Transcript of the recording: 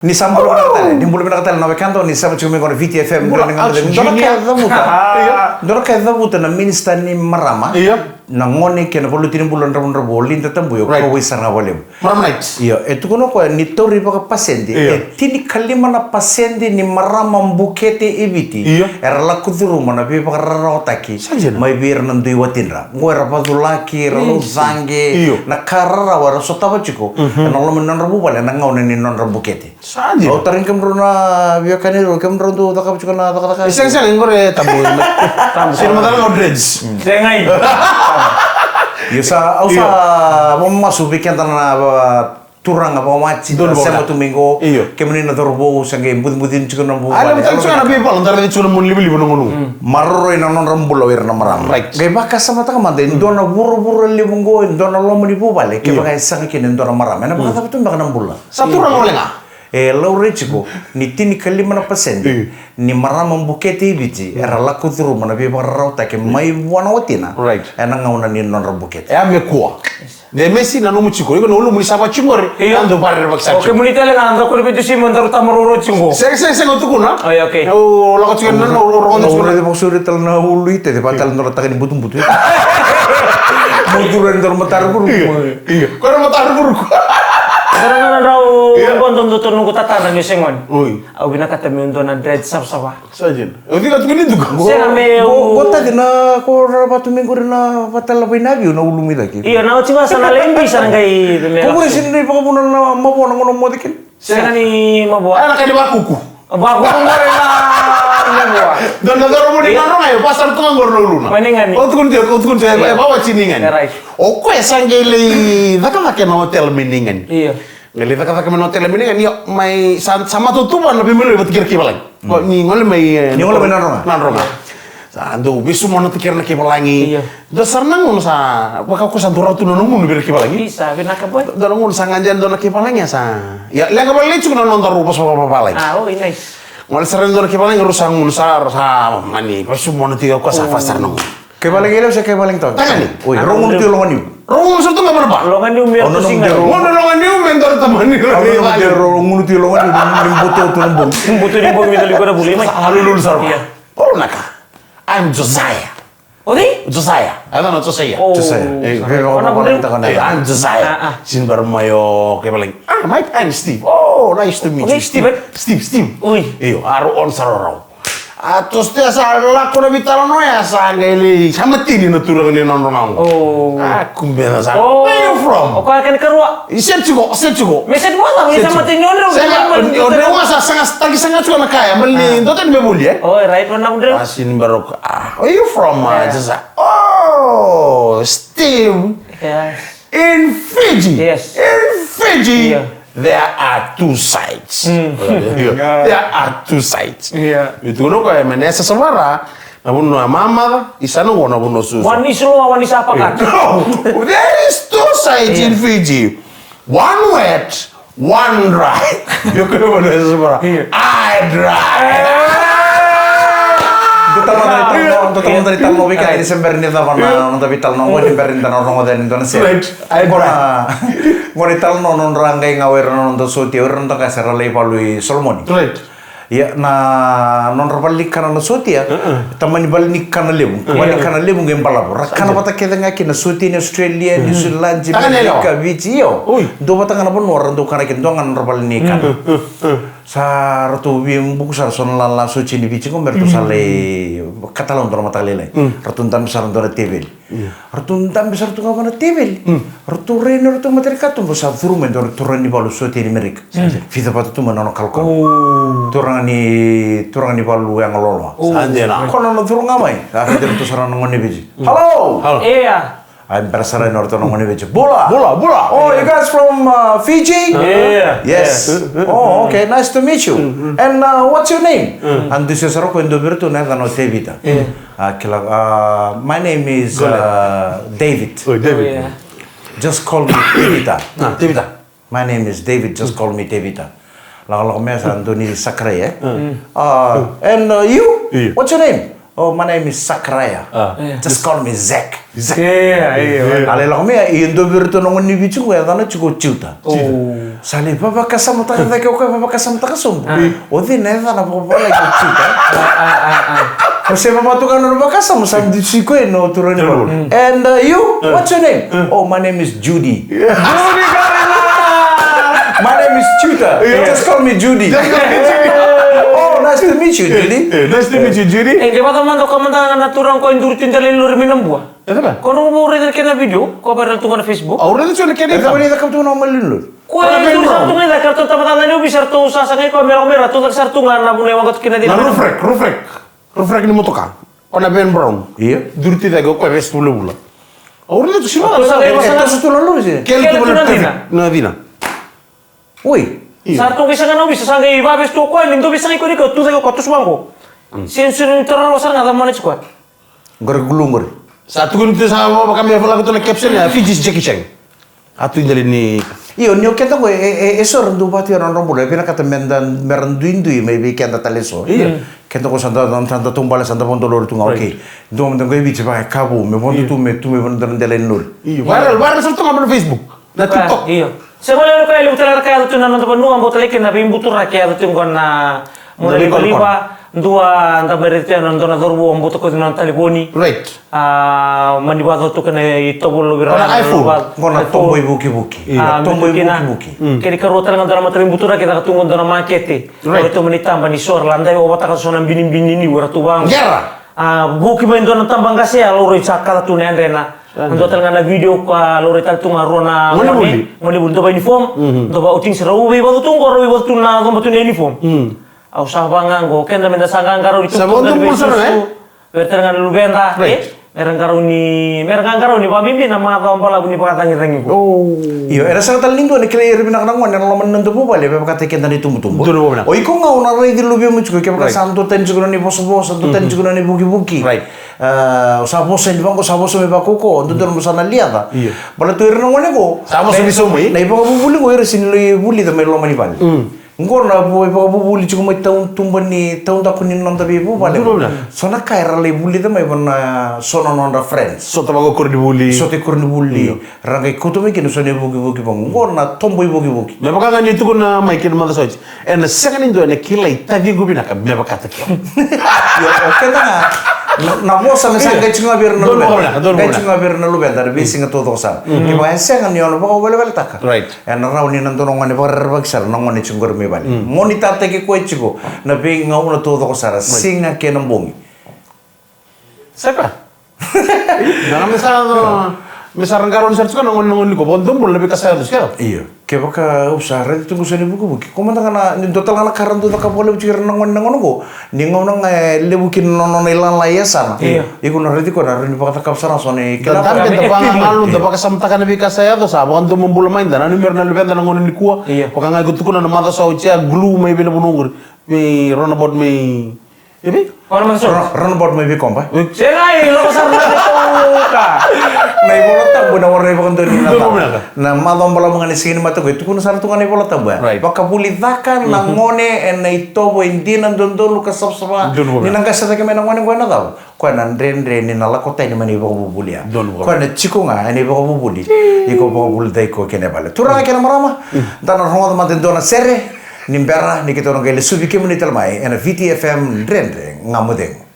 Ni sambolo nakatale, ni mbolo nakatale na wekanto ni sama chumi kono VTFM ndoro ngam ndoro ka damuta na minister ni marama na ngone ke na polutini bulan ramon bolin tatambu yo ko wisanga bolem maramait iyo etu kono ko ni tori baka pasende tini kalima na pasende ni marama mbukete ibiti era la kuduru mana be baka rarotaki mai bir nan dui watinra ngora padulaki ralo zange na karara wara sotaba chiko na lo menan rabu bale na ngone ni non rambukete saja. Oh taring kemrona biakaniro kemron tu takap cuka na takak. Iseng-iseng ngore tabu. Sino madala odreds. Sengai. Yusa ausa masuk bikin tanah turang apa macam sama tu minggu. Kemudian na torbo sange bud-budin cuka nambu. Alam tak cuka nabi pal ntar cuka mun libi nunggu. Marro ina non rambul lawir na maram. Right. Gaya baka sama tak mande. Indona buru-buru libunggo. Indona lo meni bubale. Kaya baka isang kini indona maram. Ena baka tapi tu baka nambula. Satu orang oleh ngah. Laurecico ni tini kalima pasende ni marama mbukete ibiti era la kuduru mana be barauta ke mai wana watina ena ngauna ni non rabukete Ya me kuah. De Messi na numu chiko. Iko na ulu mulisaba chimore. Ando barre baksa. Oke, munita le nganda ko betu si mandar tamaro chingo. Seng otu kuna. Oh ya oke. Oh laga chicken na ronda chimore de boksuri tal na ulu ite de batal no takani butum-butum. Mudur ndor matar buru. Iya. Ko matar buru. Karena raw bondon do turun ko tatana ni sengon. Oi. Au bina kata mi undon na dread sab-saba. Sajin. Odi ka tukuni duga. Senga me Kota dina ko rabatu minggu na batal labay nabi na ulumi lagi. Iya na uchi masa na lembi sana kai me. Ko sini ni paka muna na mabuo na ngono mo dikin. Senga ni mabuo. Ana kay bakuku. Bago ko ngore na mabuo. Dan negara mo di naro ngayo pasar tu ngor no luna. Maningan ni. O tukun dia bawa ciningan. O ko sangeli daka no hotel miningan. Iya. Ngali daka hotel miningan yo mai sama tutupan lebih melu berpikir kibalang. Kok ni ngole mai naro. Ando bisu mau pikir nak kibalangi. Dasar nangun sa, baka ko santura tu nangun bir kibalangi. Bisa, bina ka boy. Nangun sanganjan do nak kibalangi sa. Ya lenga balik cuma nonton rupa sama papa Ah, oh nice. Ngal seren do nak kibalangi rusang unsar sa mani. Bisu mau nanti ko sa fasar nangun. Kebaling ile sa kebaling to. Tangani. Oi, rongun ti longan yu. Rongun sa tu ngapa ba? Longan di umir tu singa. Ngono longan ni mentor tamani. Rongun ti longan yu nimbuto tu nombong. Butuh di bawah itu juga boleh mai. Halulul sar. Oh naka. I'm Josiah. Odi? Josiah. I don't know Josiah. Oh. I'm Josiah. Sin barmayo kebaling. Mike, I'm Steve. Oh, nice to meet you. Steve. Ui. Iyo, aru on sarorau. Atos dia salah ko na bitalo no ya sa ngeli. Sama tini na turang ni nonong. Oh. Aku bela sa. Oh. Where you from? O kaya kan kerua. Iset juga. Meset mo lang isa mati nyon ro. Ode wa sa sangat suka na kaya. Mali doten be buli Oh, right one na mudre. Asin barok. Where you from? Jasa. Oh, Steve. Yes. In Fiji. Yes. In Fiji. Yeah. There are two sides. There are two sides. Iya. Itu no kaya menesa semara. Namun mama isano gona buno susu. Wanis lo wanis apa kan? No, there is two sides in Fiji. One wet, one dry. Yo kena menesa semara. I dry. Tutama dari tamo bika ini semberin dia tamo na nonton vital nong wadi semberin tanah orang wadi Indonesia. Ngoni tal non rangai ngawer nonton soti orang nonton kasar lagi palui Solomoni. Ya na non rapalik kana na soti ya. Tamani balik kana lebu. Balik kana lebu ngem palabo. Rakana bata kita ngaki na soti ni Australia, New Zealand, Jamaica, Fiji yo. Do bata kana pun orang do kana kita ngan rapal ni kan. Sa ratu bim buku sar son la suci ni Fiji kom bertu sale katalon do mata lele. Ratu tam besar do tebel. Ratu tam besar tu ngapa na tebel. Ratu rene ratu materi katum besar furumen do turun ni balu soti ni Amerika. Fita patu tu manono kalkon. Turang ni balu yang lolo. Sanjena. Kono no turun ngamai. Akhirnya tu sarang ngoni biji. Halo. Iya. I'm Persara Norton ngoni biji. Bola. Oh, you guys from Fiji? Yeah. Yes. Oh, okay. Nice to meet you. And what's your name? And this is Rocco Indoberto Nathan Otevita. My name is David. Oh, David. Just call me Tevita. Tevita. My name is David. Just call me Tevita. Lalu kami Antoni Sakre ya. And you? What's your name? Oh, my name is Sakraya. Just call me Zack. Iya. Ale la me indo virtu no ngoni bichu ya dana chuko chuta. Sale baba kasam ta ta ko baba kasam ta kasum. Odi ne dana baba la ko chuta. Ose baba tu kan no kasam sam di siko no turani. And you, what's your name? Oh, my name is Judy. Judy Karela. My name is Chuta. Just call me Judy. Oh, nice to meet you, Judy. Nice to meet you, Judy. Che vado mando comandare naturang ko indurtin dalil lur minam buah. Kono mo rin kena video ko para tu na Facebook. Aure itu cuma kene. Ito ni takam tu na malin. Ko itu satu ngai da kartu tamatan ni bisa tu sasangay ko merah tu tak sartu ngana mo newangot kena di. Na rufrek ni motoka. Ona Ben Brown. Iya. Durti da go ko ves bula. Aure itu sih Atau sa Ito tu lalu sih. Kel tu na dina. Oi. Sartu bisa ngana bisa sangay babes tu ko lindo bisa ngai ko di ko tu sa ko tu sumangko. Sin terang wasar ngada mana cikwa. Gergulungur. Satu kun itu sama apa kami apa tu na caption ya Fiji Jackie Chan. Atu indali ni. Io ne ho chiesto e sordo pati non rombo pena kata merandu me bi kenda taleso. Kenda ko sanda tanta tumbala sanda pondo lor tunga oke. Dom dan go bici ba kabu me pondo tu me pondo dele lor. Viral satu ngam na Facebook. Na TikTok. Iya. Sebelum ko ilu telar kaya tu nan to nu ambo teleke na bimbutur rakyat tu ngona mo liba dua anda berita nan dona dorbo ambo to ko nan telefoni. Right. Mandi ba to kana ito bolo bira. Ona iPhone. Ngona tomboy buki. Tomboy buki. Kini karo telang dona matrim butura kita katungon dona makete. Itu menita mani sor landai obata ka sonan binin ni wara tu bang. Gera. Buki main dona tambang gase ya loro cakala tu nendena. Ando telang na video ka loro tal tu ngarona ngoni bun to ba uniform. To ba uting sirawu be ba tu ngoro be tu na to ba uniform. Au sabangan go kenda menda sangang karo itu. Sabon tu musuh Berterangan lu benta, merang karo ni pamimpi nama atau ampala buni pakatang irangi ko. Iyo, era sa talingo ni kaya rin nakakangwan na laman ng tubo pala, pa katikin na ni tumbo. O ikaw nga una rin di lubi mo chuko, kaya pa santo ten siguro ni boso, santo ten siguro ni buki. Right. Sabos hindi bang ko sabos may bakuko, ando doon mo sa naliada. Pala tuwir nang wala ko. Sabos may sumi. Na ibang bubuli ko, ira sinili buli da may laman ibal. Ngor na buhay pa bubuli chuko may taon tumban ni taon da kunin nang tabi po pala. So na kaya ralay buli da may na sono nonda friends. So tabago kur dibuli. So te kur dibuli. Rangay kuto may kinuso ni buki bang. Ngor na tomboy buki. Beba ka ganito ko na may kinamada sa and the second indo na kilay tabi gubi na ka beba ka takyo. Okay na nga. Na mosa na sa gayching ngabir na luben. Gayching ngabir na luben dari bisi nga todo sa. Iba ense nga niyo baka wala taka. Right. And raw ni nandun nga ni pagbagser nang nga ni chungor mi bali. Monitor te ki kwetchiko na bi nga una todo ko sara singa ke nang bongi. Saka. Dalam misalnya karon search ko nang ko bondom lebih kasaya dos kaya. Iya. Kaya baka usara itu gusto ni buku. Komanda kana ni total nga karan to ka pole chikir nang ko. Ni ngau nang lebukin nono ilan layasan. Iya. Iku na redi ko na rin baka kapsara so ni Kita kila. kita pangan malu dapat kasamtakan lebih kasaya dos sa baka to membula main dan anu merna lebih nang ngono ni kuwa. Baka nga gusto ko na mata sa ucia glue may binabunungur. May runabout may Ibi? Orang masuk. Runabout may bikom pa. Sengai lo kasar na ka. Na ibola tabo na warna ibang doon na madong bala mga nisigin matago ito kuno sarto nga na ibola tabo baka bulitakan na ngone en na itobo hindi nandun doon lukas sabsaba ninang kasada kami na ngone ngone daw kwa na ndre ni nalakotay ni mani ibang bubulia kwa na chiko nga ani ibang bubuli iko ibang buliday ko kinebala turang kina marama dan rongod matendo na sere nimbera ni kita orang gele subi kemunital mai en VTFM ndre ngamudeng